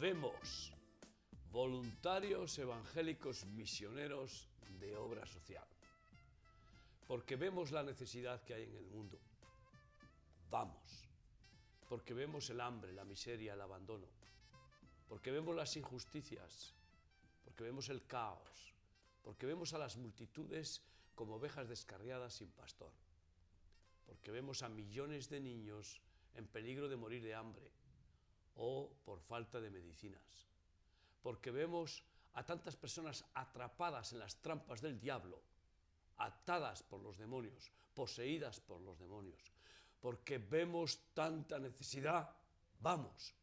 Vemos voluntarios evangélicos misioneros de obra social, porque vemos la necesidad que hay en el mundo. Vamos, porque vemos el hambre, la miseria, el abandono, porque vemos las injusticias, porque vemos el caos, porque vemos a las multitudes como ovejas descarriadas sin pastor, porque vemos a millones de niños en peligro de morir de hambre o por falta de medicinas, porque vemos a tantas personas atrapadas en las trampas del diablo, atadas por los demonios, poseídas por los demonios, porque vemos tanta necesidad. Vamos,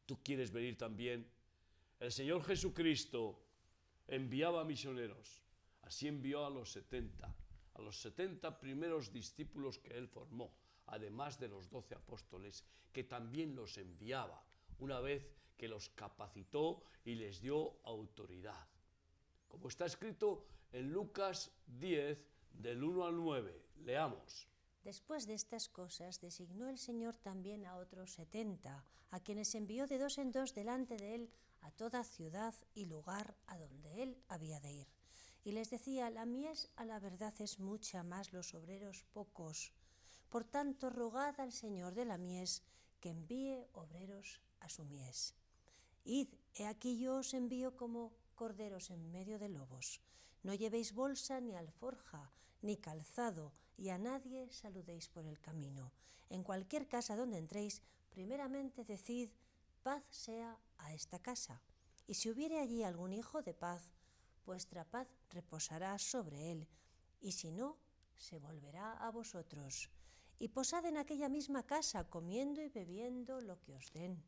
¿tú quieres venir también? El Señor Jesucristo enviaba misioneros, así envió a los 70 primeros discípulos que Él formó, además de los 12 apóstoles, que también los enviaba, una vez que los capacitó y les dio autoridad. Como está escrito en Lucas 10, del 1 al 9, leamos. Después de estas cosas, designó el Señor también a otros 70, a quienes envió de 2 en 2 delante de él a toda ciudad y lugar a donde él había de ir. Y les decía: la mies a la verdad es mucha, mas los obreros pocos. Por tanto, rogad al Señor de la mies que envíe obreros a su mies. Id, he aquí yo os envío como corderos en medio de lobos. No llevéis bolsa, ni alforja, ni calzado, y a nadie saludéis por el camino. En cualquier casa donde entréis, primeramente decid: paz sea a esta casa. Y si hubiere allí algún hijo de paz, vuestra paz reposará sobre él, y si no, se volverá a vosotros. Y posad en aquella misma casa, comiendo y bebiendo lo que os den,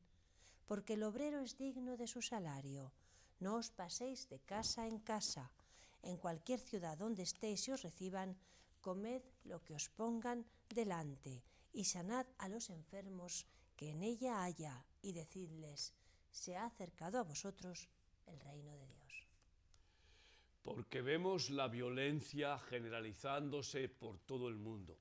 porque el obrero es digno de su salario. No os paséis de casa en casa. En cualquier ciudad donde estéis y os reciban, comed lo que os pongan delante, y sanad a los enfermos que en ella haya, y decidles: se ha acercado a vosotros el reino de Dios. Porque vemos la violencia generalizándose por todo el mundo.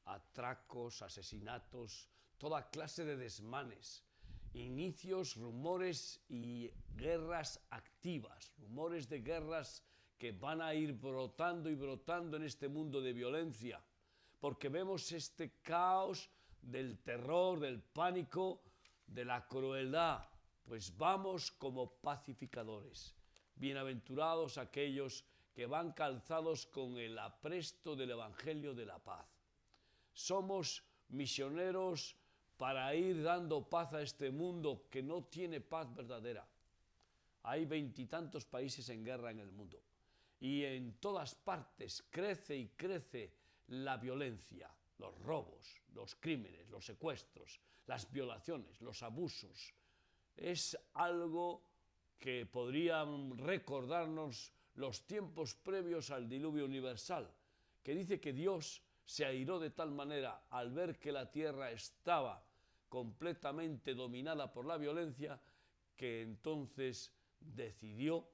Atracos, asesinatos, toda clase de desmanes, inicios, rumores y guerras activas, rumores de guerras que van a ir brotando y brotando en este mundo de violencia, porque vemos este caos del terror, del pánico, de la crueldad. Pues vamos como pacificadores. Bienaventurados aquellos que van calzados con el apresto del Evangelio de la paz. Somos misioneros para ir dando paz a este mundo que no tiene paz verdadera. Hay 20 y tantos países en guerra en el mundo, y en todas partes crece y crece la violencia, los robos, los crímenes, los secuestros, las violaciones, los abusos. Es algo que podrían recordarnos los tiempos previos al diluvio universal, que dice que Dios se airó de tal manera al ver que la tierra estaba completamente dominada por la violencia, que entonces decidió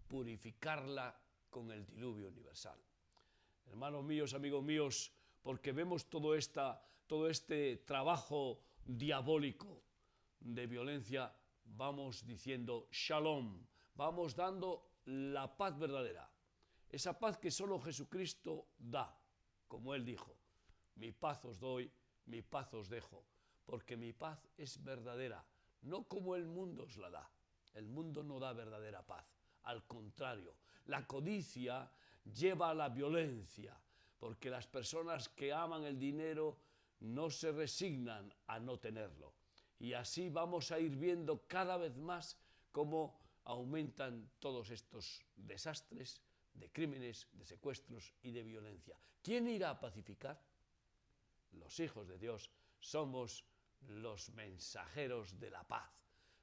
purificarla con el diluvio universal. Hermanos míos, amigos míos, porque vemos todo este trabajo diabólico de violencia, vamos diciendo shalom, vamos dando la paz verdadera, esa paz que solo Jesucristo da, como Él dijo: mi paz os doy, mi paz os dejo, porque mi paz es verdadera, no como el mundo os la da. El mundo no da verdadera paz, al contrario, la codicia lleva a la violencia, porque las personas que aman el dinero no se resignan a no tenerlo. Y así vamos a ir viendo cada vez más cómo aumentan todos estos desastres de crímenes, de secuestros y de violencia. ¿Quién irá a pacificar? Los hijos de Dios somos los mensajeros de la paz,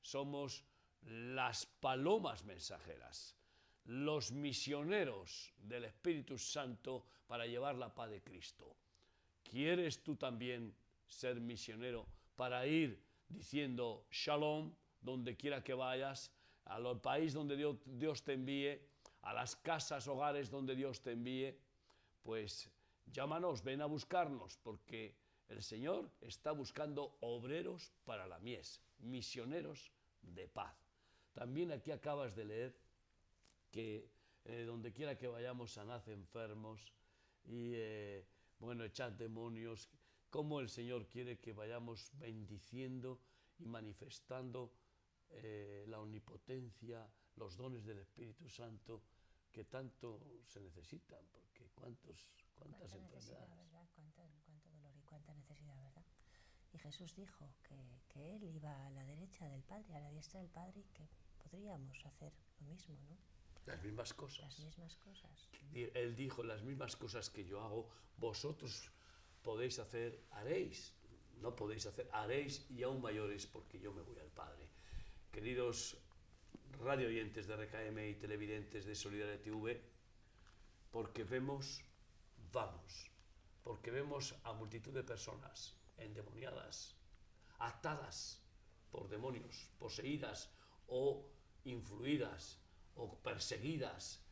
somos las palomas mensajeras, los misioneros del Espíritu Santo para llevar la paz de Cristo. ¿Quieres tú también ser misionero para ir diciendo shalom donde quiera que vayas, al país donde Dios te envíe, a las casas, hogares donde Dios te envíe? Pues llámanos, ven a buscarnos, porque El Señor está buscando obreros para la mies, misioneros de paz. También aquí acabas de leer que donde quiera que vayamos sanad enfermos y echad demonios, como el Señor quiere que vayamos bendiciendo y manifestando la omnipotencia, los dones del Espíritu Santo que tanto se necesitan, porque cuántas enfermedades. ¿Verdad? Cuánto dolor y cuánta necesidad, ¿verdad? Y Jesús dijo que Él iba a la derecha del Padre, a la diestra del Padre, y que podríamos hacer lo mismo, ¿no? Las mismas cosas. Las mismas cosas. Él dijo, las mismas cosas que yo hago, vosotros podéis hacer, haréis. No podéis hacer, haréis y aún mayores, porque yo me voy al Padre. Queridos radio oyentes de RKM y televidentes de Solidaridad TV, porque vemos a multitud de personas endemoniadas, atadas por demonios, poseídas o influidas o perseguidas,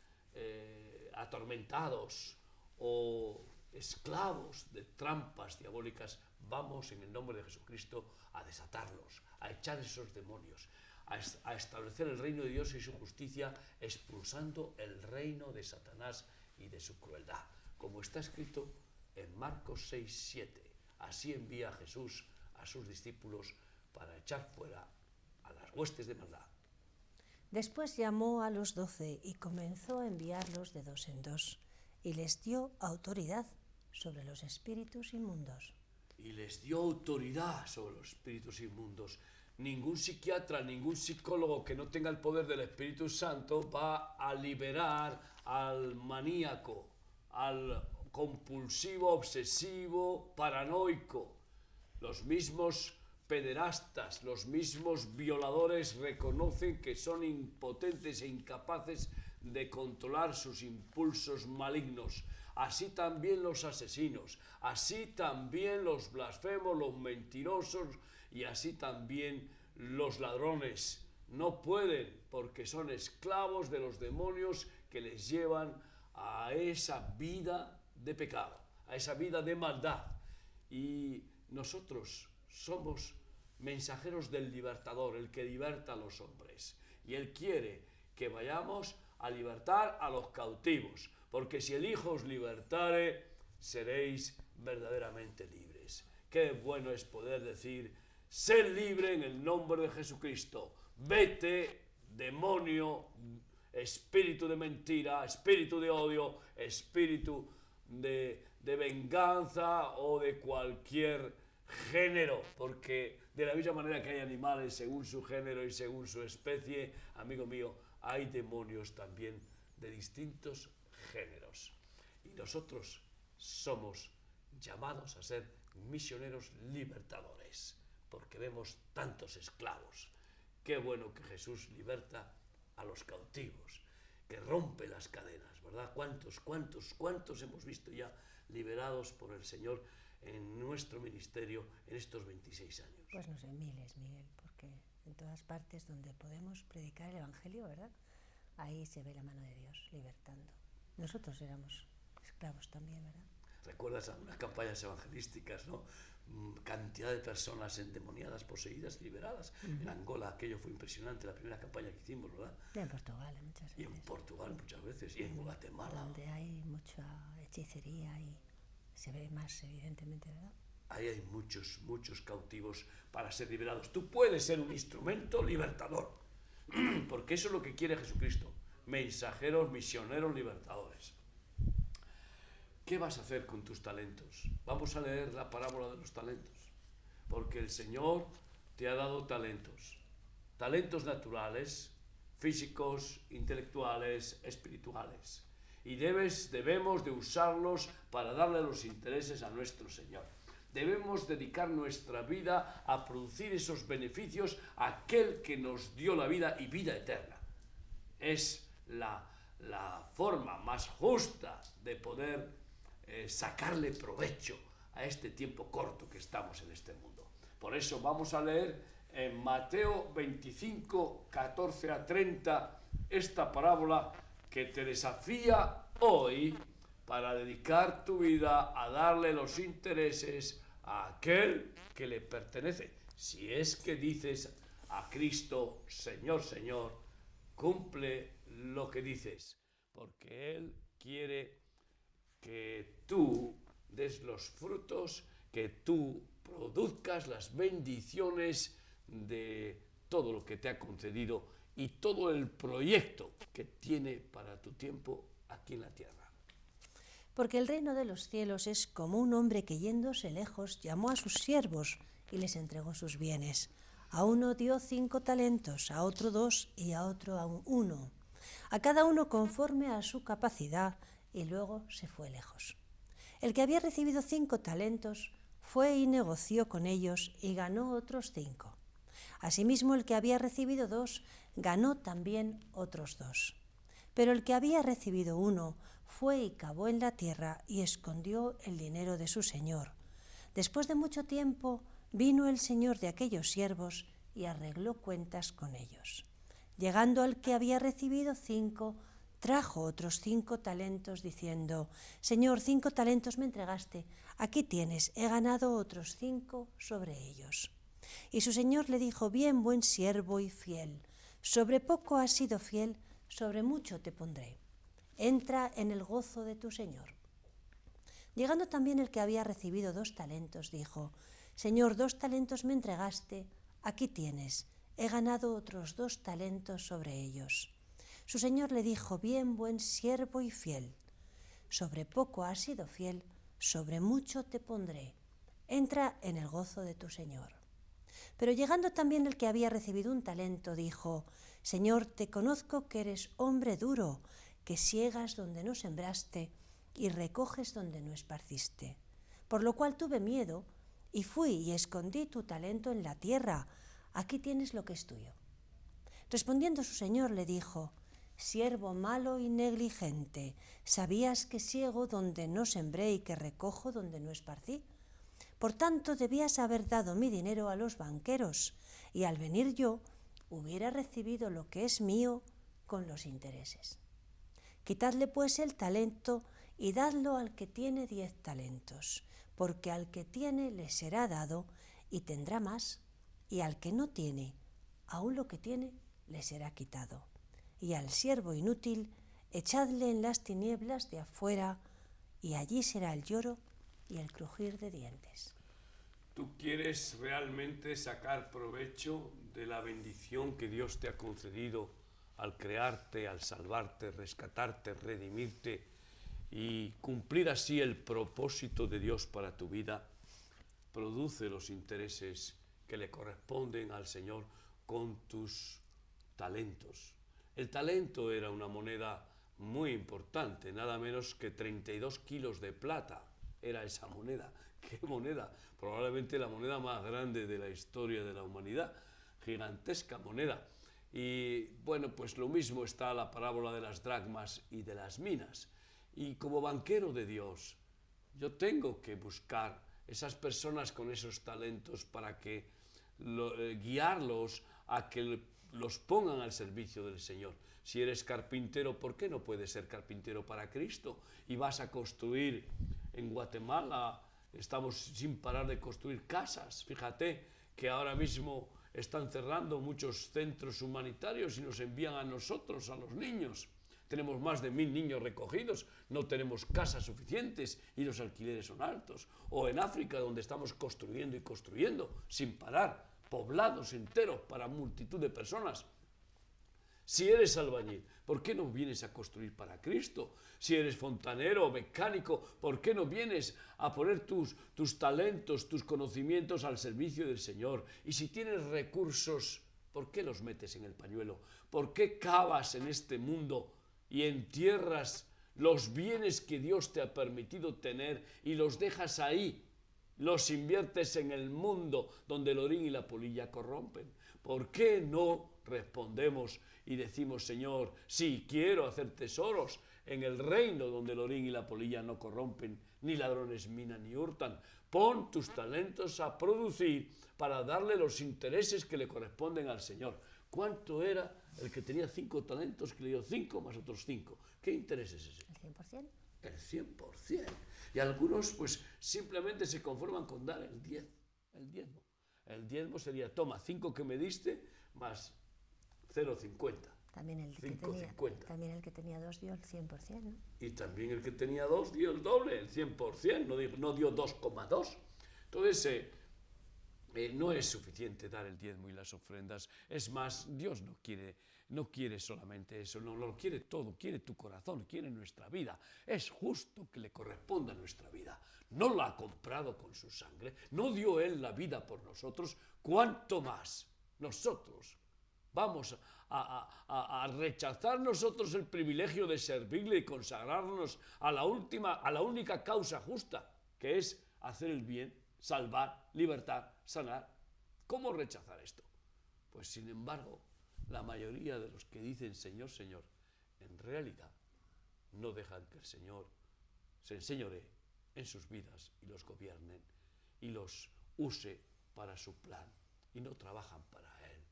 atormentados o esclavos de trampas diabólicas. Vamos en el nombre de Jesucristo a desatarlos, a echar esos demonios, a establecer el reino de Dios y su justicia, expulsando el reino de Satanás y de su crueldad, como está escrito en Marcos 6:7. Así envía Jesús a sus discípulos para echar fuera a las huestes de maldad. Después llamó a los 12 y comenzó a enviarlos de 2 en 2, y les dio autoridad sobre los espíritus inmundos. Y les dio autoridad sobre los espíritus inmundos. Ningún psiquiatra, ningún psicólogo que no tenga el poder del Espíritu Santo va a liberar al maníaco, al compulsivo, obsesivo, paranoico. Los mismos pederastas, los mismos violadores reconocen que son impotentes e incapaces de controlar sus impulsos malignos. Así también los asesinos, así también los blasfemos, los mentirosos y así también los ladrones. No pueden porque son esclavos de los demonios que les llevan a esa vida de pecado, a esa vida de maldad. Y nosotros somos mensajeros del libertador, el que liberta a los hombres. Y Él quiere que vayamos a libertar a los cautivos, porque si el Hijo os libertare, seréis verdaderamente libres. Qué bueno es poder decir, sé libre en el nombre de Jesucristo. Vete, demonio, espíritu de mentira, espíritu de odio, espíritu de venganza o de cualquier género, porque de la misma manera que hay animales según su género y según su especie, amigo mío, hay demonios también de distintos géneros. Y nosotros somos llamados a ser misioneros libertadores, porque vemos tantos esclavos. Qué bueno que Jesús liberta a los cautivos, que rompe las cadenas, ¿verdad? ¿Cuántos hemos visto ya liberados por el Señor en nuestro ministerio en estos 26 años? Pues no sé, miles, Miguel, porque en todas partes donde podemos predicar el Evangelio, ¿verdad? Ahí se ve la mano de Dios libertando. Nosotros éramos esclavos también, ¿verdad? ¿Recuerdas algunas campañas evangelísticas, no? Cantidad de personas endemoniadas, poseídas, liberadas. En Angola aquello fue impresionante, la primera campaña que hicimos, ¿verdad? Y en Portugal muchas veces. Y en Portugal muchas veces, y en Guatemala. Donde hay mucha hechicería y se ve más evidentemente, ¿verdad? Ahí hay muchos cautivos para ser liberados. Tú puedes ser un instrumento libertador, porque eso es lo que quiere Jesucristo. Mensajeros, misioneros, libertadores. ¿Qué vas a hacer con tus talentos? Vamos a leer la parábola de los talentos, porque el Señor te ha dado talentos. Talentos naturales, físicos, intelectuales, espirituales. Y debemos de usarlos para darle los intereses a nuestro Señor. Debemos dedicar nuestra vida a producir esos beneficios a aquel que nos dio la vida y vida eterna. Es la forma más justa de poder sacarle provecho a este tiempo corto que estamos en este mundo. Por eso vamos a leer en Mateo 25, 14 a 30 esta parábola que te desafía hoy para dedicar tu vida a darle los intereses a aquel que le pertenece. Si es que dices a Cristo, Señor, Señor, cumple lo que dices, porque Él quiere que tú des los frutos, que tú produzcas las bendiciones de todo lo que te ha concedido y todo el proyecto que tiene para tu tiempo aquí en la tierra. Porque el reino de los cielos es como un hombre que yéndose lejos llamó a sus siervos y les entregó sus bienes. A uno dio 5 talentos, a otro 2 y a otro 1, a cada uno conforme a su capacidad, y luego se fue lejos. El que había recibido 5 talentos fue y negoció con ellos y ganó otros 5. Asimismo, el que había recibido 2 ganó también otros 2. Pero el que había recibido 1 fue y cavó en la tierra y escondió el dinero de su señor. Después de mucho tiempo vino el señor de aquellos siervos y arregló cuentas con ellos. Llegando al que había recibido 5, trajo otros 5 talentos, diciendo: Señor, 5 talentos me entregaste, aquí tienes, he ganado otros 5 sobre ellos. Y su señor le dijo: Bien, buen siervo y fiel, sobre poco has sido fiel, sobre mucho te pondré. Entra en el gozo de tu señor. Llegando también el que había recibido 2 talentos, dijo: Señor, 2 talentos me entregaste, aquí tienes, he ganado otros 2 talentos sobre ellos. Su señor le dijo: Bien, buen siervo y fiel, sobre poco has sido fiel, sobre mucho te pondré. Entra en el gozo de tu señor. Pero llegando también el que había recibido 1 talento, dijo: Señor, te conozco que eres hombre duro, que siegas donde no sembraste y recoges donde no esparciste. Por lo cual tuve miedo y fui y escondí tu talento en la tierra. Aquí tienes lo que es tuyo. Respondiendo su señor le dijo: Siervo malo y negligente, ¿sabías que siego donde no sembré y que recojo donde no esparcí? Por tanto, debías haber dado mi dinero a los banqueros, y al venir yo hubiera recibido lo que es mío con los intereses. Quitadle pues el talento y dadlo al que tiene 10 talentos, porque al que tiene le será dado y tendrá más, y al que no tiene, aún lo que tiene le será quitado. Y al siervo inútil echadle en las tinieblas de afuera, y allí será el lloro y el crujir de dientes. ¿Tú quieres realmente sacar provecho de la bendición que Dios te ha concedido al crearte, al salvarte, rescatarte, redimirte y cumplir así el propósito de Dios para tu vida? Produce los intereses que le corresponden al Señor con tus talentos. El talento era una moneda muy importante, nada menos que 32 kilos de plata era esa moneda. ¿Qué moneda? Probablemente la moneda más grande de la historia de la humanidad, gigantesca moneda. Y bueno, pues lo mismo está la parábola de las dracmas y de las minas. Y como banquero de Dios, yo tengo que buscar esas personas con esos talentos para que guiarlos a que los pongan al servicio del Señor. Si eres carpintero, ¿por qué no puedes ser carpintero para Cristo? Y vas a construir en Guatemala, estamos sin parar de construir casas. Fíjate que ahora mismo están cerrando muchos centros humanitarios y nos envían a nosotros, a los niños. Tenemos más de 1000 niños recogidos, no tenemos casas suficientes y los alquileres son altos. O en África, donde estamos construyendo y construyendo sin parar, poblados enteros para multitud de personas. Si eres albañil, ¿por qué no vienes a construir para Cristo? Si eres fontanero o mecánico, ¿por qué no vienes a poner tus talentos, tus conocimientos al servicio del Señor? Y si tienes recursos, ¿por qué los metes en el pañuelo? ¿Por qué cavas en este mundo y entierras los bienes que Dios te ha permitido tener y los dejas ahí? Los inviertes en el mundo donde el orín y la polilla corrompen. ¿Por qué no respondemos y decimos: Señor, sí, quiero hacer tesoros en el reino donde el orín y la polilla no corrompen, ni ladrones minan ni hurtan? Pon tus talentos a producir para darle los intereses que le corresponden al Señor. ¿Cuánto era el que tenía 5 talentos que le dio 5 más otros 5? ¿Qué interés es ese? ¿El 100%? El 100%. Y algunos pues simplemente se conforman con dar el diezmo. El diezmo sería, toma, 5 que me diste más 0,50. También el que tenía 2 dio el 100%, ¿no? Y también el que tenía 2 dio el doble, el 100%, no dio 2,2. Entonces, no es suficiente dar el diezmo y las ofrendas. Es más, Dios no quiere solamente eso, no lo quiere todo, quiere tu corazón, quiere nuestra vida. Es justo que le corresponda a nuestra vida. No la ha comprado con su sangre, no dio Él la vida por nosotros. ¿Cuánto más nosotros vamos a rechazar nosotros el privilegio de servirle y consagrarnos a la única causa justa, que es hacer el bien, salvar, libertar, sanar? ¿Cómo rechazar esto? Pues sin embargo, la mayoría de los que dicen Señor, Señor, en realidad no dejan que el Señor se enseñoree en sus vidas y los gobierne y los use para su plan, y no trabajan para Él.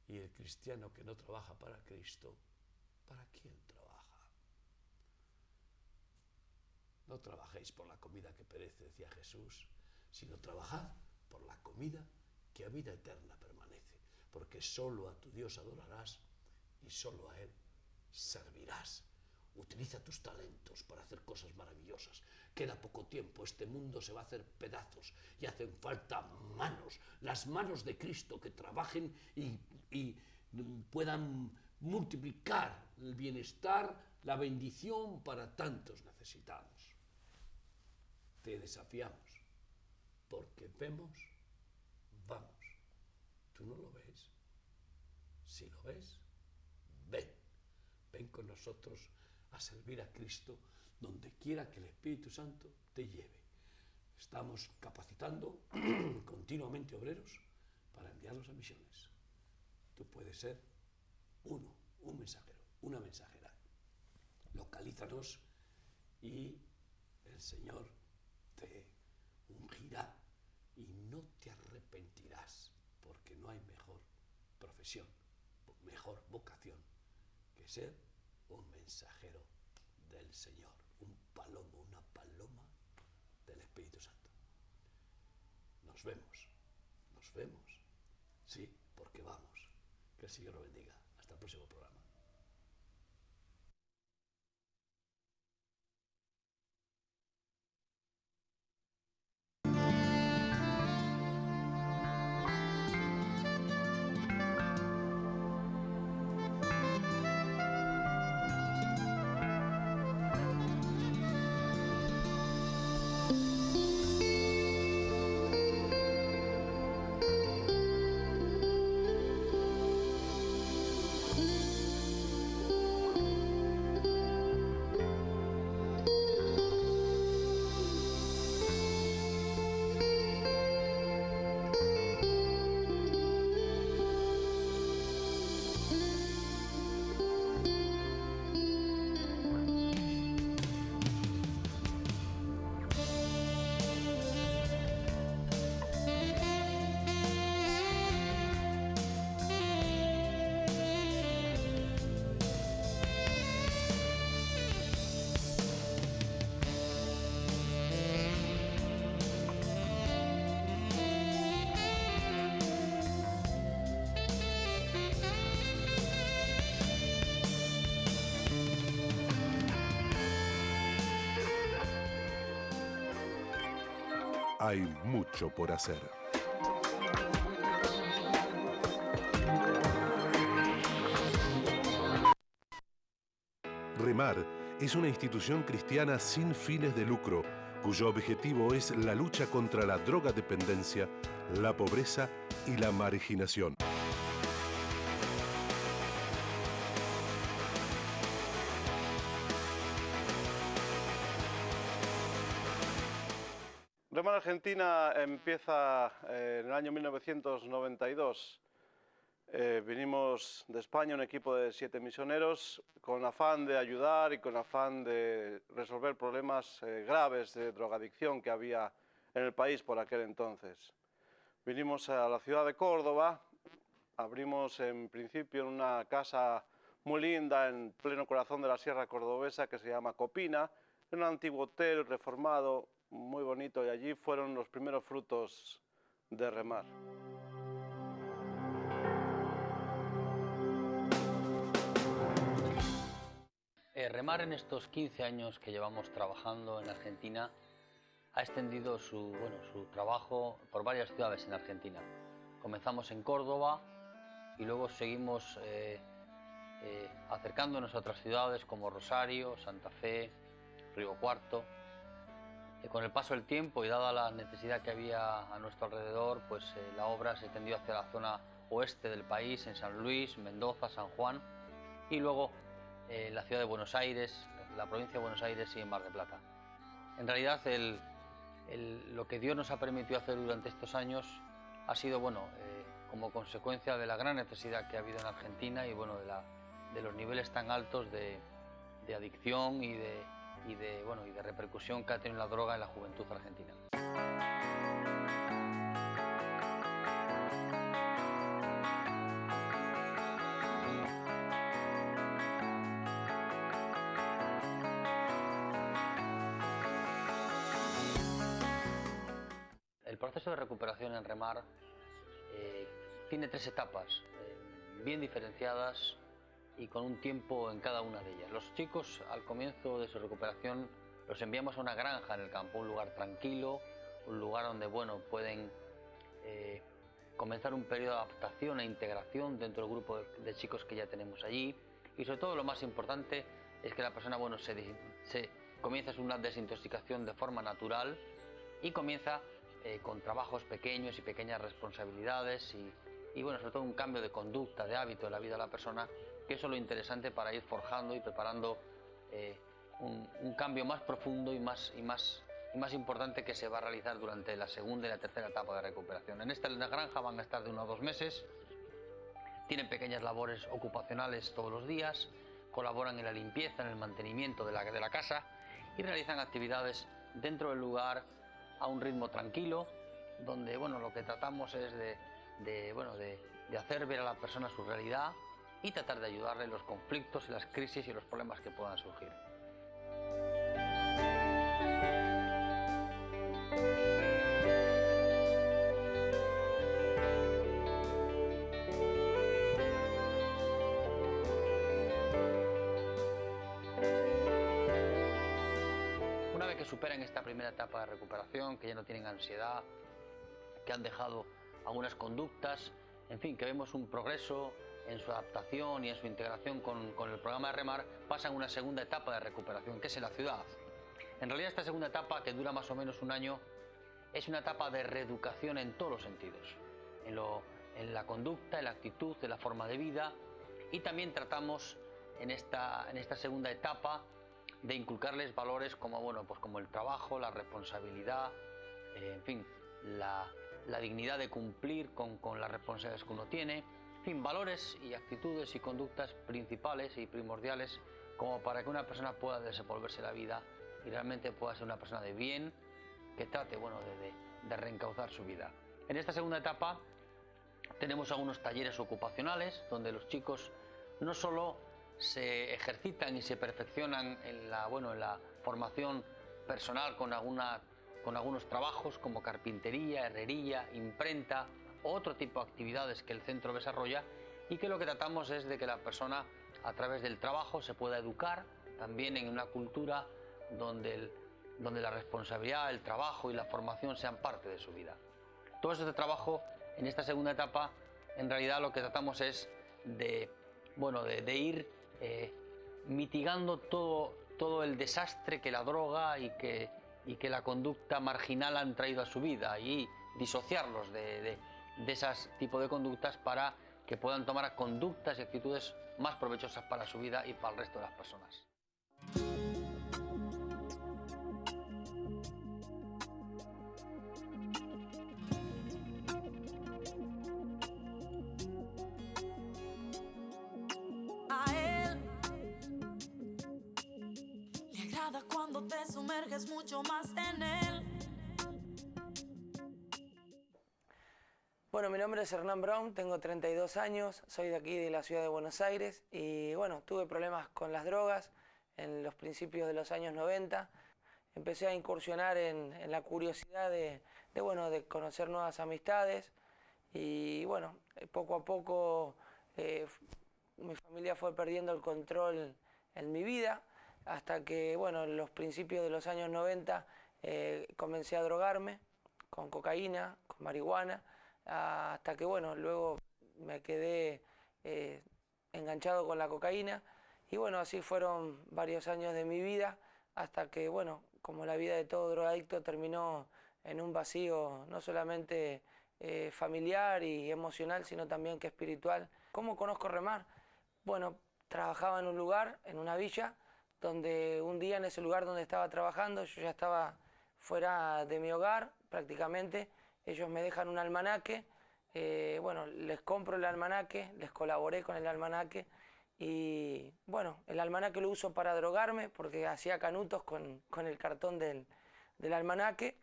Y el cristiano que no trabaja para Cristo, ¿para quién trabaja? No trabajéis por la comida que perece, decía Jesús, sino trabajad por la comida que a vida eterna permanece, porque solo a tu Dios adorarás y solo a Él servirás. Utiliza tus talentos para hacer cosas maravillosas. Queda poco tiempo, este mundo se va a hacer pedazos y hacen falta manos, las manos de Cristo, que trabajen y puedan multiplicar el bienestar, la bendición para tantos necesitados. Te desafiamos, porque vemos, vamos. ¿Tú no lo ves? Si lo ves, ven con nosotros a servir a Cristo donde quiera que el Espíritu Santo te lleve. Estamos capacitando continuamente obreros para enviarlos a misiones. Tú puedes ser un mensajero, una mensajera. Localízanos y el Señor te ungirá y no te arrepentirás, porque no hay mejor profesión, mejor vocación que ser un mensajero del Señor, un palomo, una paloma del Espíritu Santo. Nos vemos, sí, porque vamos. Que el Señor lo bendiga. Hasta el próximo programa. Hay mucho por hacer. REMAR es una institución cristiana sin fines de lucro, cuyo objetivo es la lucha contra la drogadependencia, la pobreza y la marginación. REMAR Argentina empieza en el año 1992. Vinimos de España, un equipo de 7 misioneros, con afán de ayudar y con afán de resolver problemas graves de drogadicción que había en el país por aquel entonces. Vinimos a la ciudad de Córdoba, abrimos en principio en una casa muy linda en pleno corazón de la Sierra Cordobesa que se llama Copina, un antiguo hotel reformado, muy bonito, y allí fueron los primeros frutos de remar. Remar en estos 15 años que llevamos trabajando en Argentina ha extendido su trabajo por varias ciudades en Argentina. Comenzamos en Córdoba y luego seguimos acercándonos a otras ciudades como Rosario, Santa Fe, Río Cuarto. Con el paso del tiempo y dada la necesidad que había a nuestro alrededor, pues la obra se extendió hacia la zona oeste del país, en San Luis, Mendoza, San Juan, y luego la ciudad de Buenos Aires, la provincia de Buenos Aires y en Mar del Plata. En realidad lo que Dios nos ha permitido hacer durante estos años ha sido como consecuencia de la gran necesidad que ha habido en Argentina y de los niveles tan altos de adicción y de repercusión que ha tenido la droga en la juventud argentina. El proceso de recuperación en Remar tiene 3 etapas bien diferenciadas y con un tiempo en cada una de ellas. Los chicos, al comienzo de su recuperación, los enviamos a una granja en el campo, un lugar tranquilo, un lugar donde pueden comenzar un periodo de adaptación e integración dentro del grupo de chicos que ya tenemos allí, y sobre todo lo más importante es que la persona comienza una desintoxicación de forma natural y comienza con trabajos pequeños y pequeñas responsabilidades y sobre todo un cambio de conducta, de hábito en la vida de la persona, que eso es lo interesante para ir forjando y preparando un cambio más profundo y más importante que se va a realizar durante la segunda y la tercera etapa de recuperación. En la granja van a estar de 1 a 2 meses, tienen pequeñas labores ocupacionales todos los días, colaboran en la limpieza, en el mantenimiento de la casa y realizan actividades dentro del lugar a un ritmo tranquilo, donde lo que tratamos es de hacer ver a la persona su realidad y tratar de ayudarle en los conflictos, en las crisis y los problemas que puedan surgir. Una vez que superan esta primera etapa de recuperación, que ya no tienen ansiedad, que han dejado algunas conductas, en fin, que vemos un progreso en su adaptación y en su integración con el programa de Remar, pasan a una segunda etapa de recuperación, que es en la ciudad. En realidad esta segunda etapa, que dura más o menos 1 año, es una etapa de reeducación en todos los sentidos, en la conducta, en la actitud, en la forma de vida, y también tratamos en esta segunda etapa de inculcarles valores como el trabajo, la responsabilidad, en fin, la dignidad de cumplir con las responsabilidades que uno tiene, en fin, valores y actitudes y conductas principales y primordiales como para que una persona pueda desenvolverse la vida y realmente pueda ser una persona de bien, que trate de reencauzar su vida. En esta segunda etapa tenemos algunos talleres ocupacionales donde los chicos no solo se ejercitan y se perfeccionan en la formación personal con algunos trabajos como carpintería, herrería, imprenta o otro tipo de actividades que el centro desarrolla, y que lo que tratamos es de que la persona a través del trabajo se pueda educar también en una cultura donde la responsabilidad, el trabajo y la formación sean parte de su vida. Todo este trabajo en esta segunda etapa, en realidad lo que tratamos es de ir mitigando todo el desastre que la droga y que la conducta marginal han traído a su vida, y disociarlos de esos tipos de conductas para que puedan tomar conductas y actitudes más provechosas para su vida y para el resto de las personas. Cuando te sumerges mucho más en él. Bueno, mi nombre es Hernán Brown, tengo 32 años, soy de aquí de la ciudad de Buenos Aires y tuve problemas con las drogas, en los principios de los años 90. Empecé a incursionar en la curiosidad de conocer nuevas amistades y bueno, poco a poco mi familia fue perdiendo el control en mi vida hasta que, bueno, en los principios de los años 90 comencé a drogarme con cocaína, con marihuana, hasta que, bueno, luego me quedé enganchado con la cocaína y, bueno, así fueron varios años de mi vida hasta que, bueno, como la vida de todo drogadicto terminó en un vacío no solamente familiar y emocional, sino también que espiritual. ¿Cómo conozco remar? Bueno, trabajaba en un lugar, en una villa, donde un día en ese lugar donde estaba trabajando, yo ya estaba fuera de mi hogar prácticamente, ellos me dejan un almanaque, bueno, les compro el almanaque, les colaboré con el almanaque y bueno, el almanaque lo uso para drogarme porque hacía canutos con el cartón del almanaque,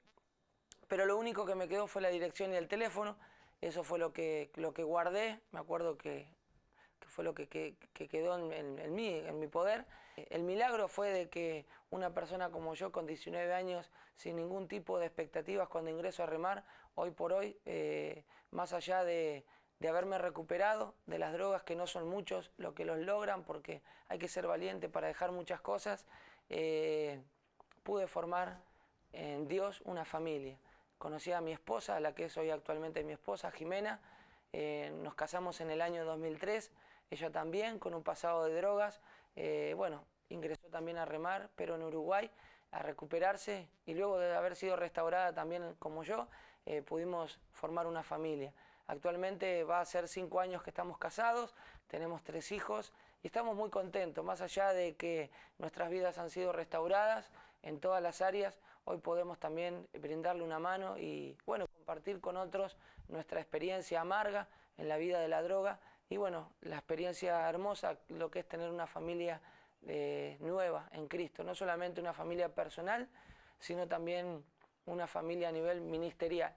pero lo único que me quedó fue la dirección y el teléfono, eso fue lo que guardé, me acuerdo que fue lo que quedó en mi poder. El milagro fue de que una persona como yo, con 19 años, sin ningún tipo de expectativas cuando ingreso a remar, hoy por hoy, más allá de haberme recuperado de las drogas, que no son muchos los que los logran, porque hay que ser valiente para dejar muchas cosas, pude formar en Dios una familia. Conocí a mi esposa, a la que es hoy actualmente mi esposa, Jimena, nos casamos en el año 2003, ella también, con un pasado de drogas, bueno, ingresó también a remar, pero en Uruguay, a recuperarse, y luego de haber sido restaurada también como yo, pudimos formar una familia. Actualmente va a ser 5 años que estamos casados, tenemos 3 hijos y estamos muy contentos, más allá de que nuestras vidas han sido restauradas en todas las áreas, hoy podemos también brindarle una mano y bueno, compartir con otros nuestra experiencia amarga en la vida de la droga y bueno, la experiencia hermosa, lo que es tener una familia nueva en Cristo, no solamente una familia personal, sino también una familia a nivel ministerial.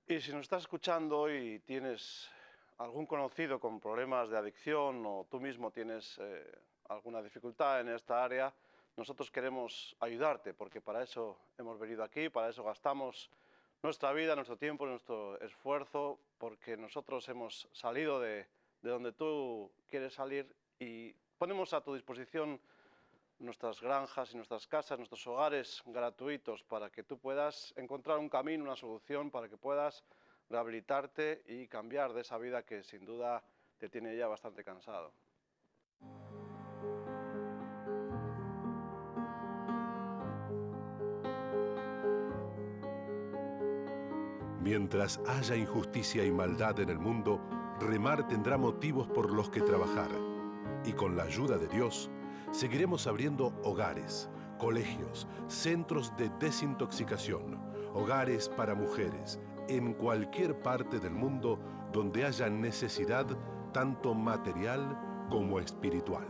Y si nos estás escuchando y tienes algún conocido con problemas de adicción o tú mismo tienes alguna dificultad en esta área, nosotros queremos ayudarte porque para eso hemos venido aquí, para eso gastamos nuestra vida, nuestro tiempo, nuestro esfuerzo, porque nosotros hemos salido de donde tú quieres salir y ponemos a tu disposición nuestras granjas y nuestras casas, nuestros hogares gratuitos para que tú puedas encontrar un camino, una solución, para que puedas rehabilitarte y cambiar de esa vida que sin duda te tiene ya bastante cansado. Mientras haya injusticia y maldad en el mundo, remar tendrá motivos por los que trabajar. Y con la ayuda de Dios, seguiremos abriendo hogares, colegios, centros de desintoxicación, hogares para mujeres, en cualquier parte del mundo donde haya necesidad tanto material como espiritual.